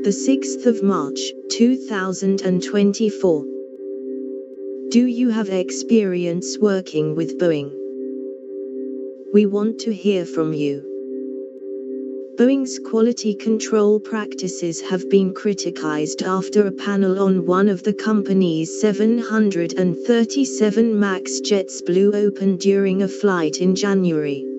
The 6th of March, 2024. Do you have experience working with Boeing? We want to hear from you. Boeing's quality control practices have been criticized after a panel on one of the company's 737 MAX jets blew open during a flight in January.